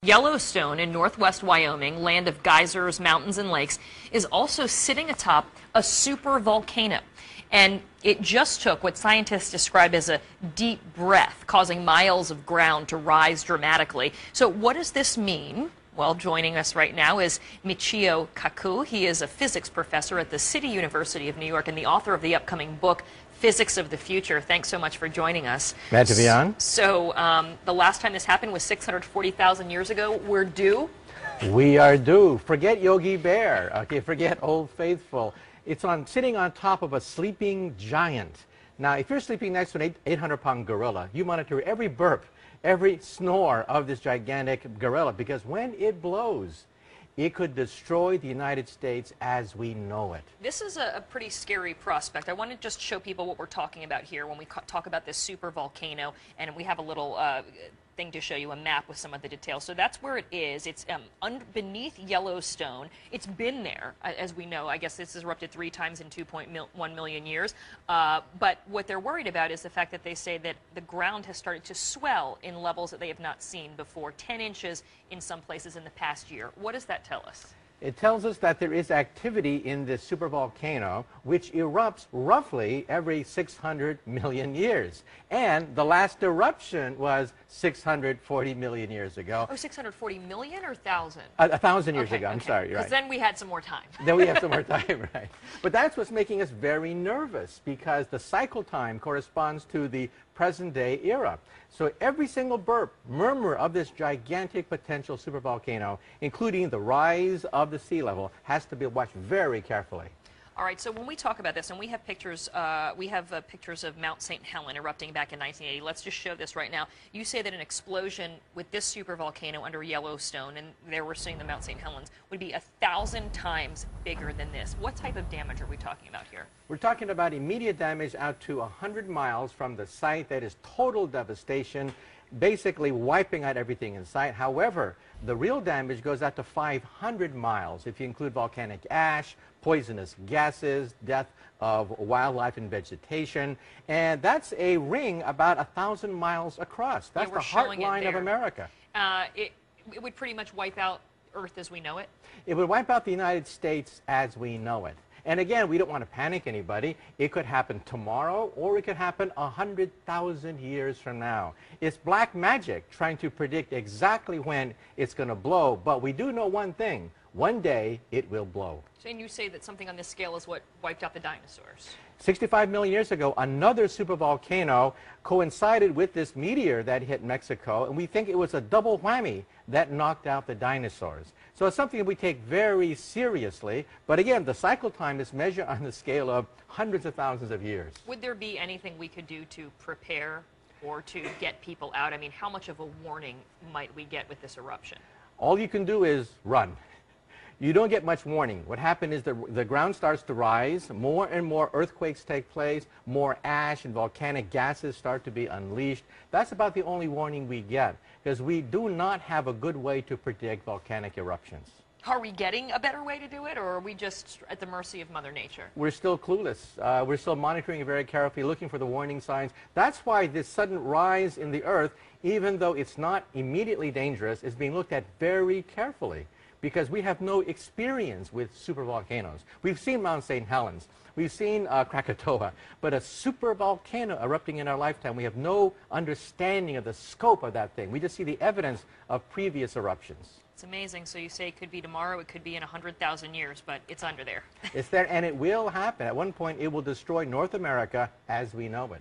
Yellowstone in northwest Wyoming, land of geysers, mountains, and lakes, is also sitting atop a super volcano. And it just took what scientists describe as a deep breath, causing miles of ground to rise dramatically. So what does this mean? Well, joining us right now is Michio Kaku. He is a physics professor at the City University of New York and the author of the upcoming book, Physics of the Future. Thanks so much for joining us. Glad to be on. So the last time this happened was 640,000 years ago. We're due? We are due. Forget Yogi Bear. Okay, forget Old Faithful. It's sitting on top of a sleeping giant. Now, if you're sleeping next to an 800-pound gorilla, you monitor every burp, every snore of this gigantic gorilla, because when it blows, it could destroy the United States as we know it. This is a pretty scary prospect. I want to just show people what we're talking about here when we talk about this super volcano, and we have a little thing to show you, a map with some of the details. So that's where it is. It's beneath Yellowstone. It's been there, as we know. I guess this has erupted 3 times in 2.1 million years. But what they're worried about is the fact that they say that the ground has started to swell in levels that they have not seen before, 10 inches in some places in the past year. What does that tell us? It tells us that there is activity in this supervolcano, which erupts roughly every 600 million years. And the last eruption was 640 million years ago. Oh, 640 million or 1,000? 1,000 years okay, ago, I'm okay. sorry, you're right. Because then we had some more time. Then we have some more time, right. But that's what's making us very nervous, because the cycle time corresponds to the present-day era. So every single burp, murmur of this gigantic potential supervolcano, including the rise of the sea level, has to be watched very carefully. All right, so when we talk about this, and we have pictures pictures of Mount St. Helen erupting back in 1980. Let's just show this right now. You say that an explosion with this supervolcano under Yellowstone, and there we're seeing the Mount St. Helens, would be 1,000 times bigger than this. What type of damage are we talking about here? We're talking about immediate damage out to 100 miles from the site. That is total devastation, basically wiping out everything in sight. However, the real damage goes out to 500 miles if you include volcanic ash, poisonous gases, death of wildlife and vegetation, and that's a ring about 1,000 miles across. That's the heartline of America. It would pretty much wipe out Earth as we know it? It would wipe out the United States as we know it. And again, we don't want to panic anybody. It could happen tomorrow, or it could happen 100,000 years from now. It's black magic trying to predict exactly when it's going to blow, but we do know one thing. One day, it will blow. And you say that something on this scale is what wiped out the dinosaurs. 65 million years ago, another supervolcano coincided with this meteor that hit Mexico, and we think it was a double whammy that knocked out the dinosaurs. So it's something that we take very seriously, but again, the cycle time is measured on the scale of hundreds of thousands of years. Would there be anything we could do to prepare or to get people out? I mean, how much of a warning might we get with this eruption? All you can do is run. You don't get much warning. What happens is the ground starts to rise, more and more earthquakes take place, more ash and volcanic gases start to be unleashed. That's about the only warning we get, because we do not have a good way to predict volcanic eruptions. Are we getting a better way to do it, or are we just at the mercy of Mother Nature? We're still clueless. We're still monitoring it very carefully, looking for the warning signs. That's why this sudden rise in the Earth, even though it's not immediately dangerous, is being looked at very carefully, because we have no experience with supervolcanoes. We've seen Mount St. Helens, we've seen Krakatoa, but a supervolcano erupting in our lifetime, we have no understanding of the scope of that thing. We just see the evidence of previous eruptions. It's amazing. So you say it could be tomorrow, it could be in 100,000 years, but it's under there. It's there, and it will happen. At one point, it will destroy North America as we know it.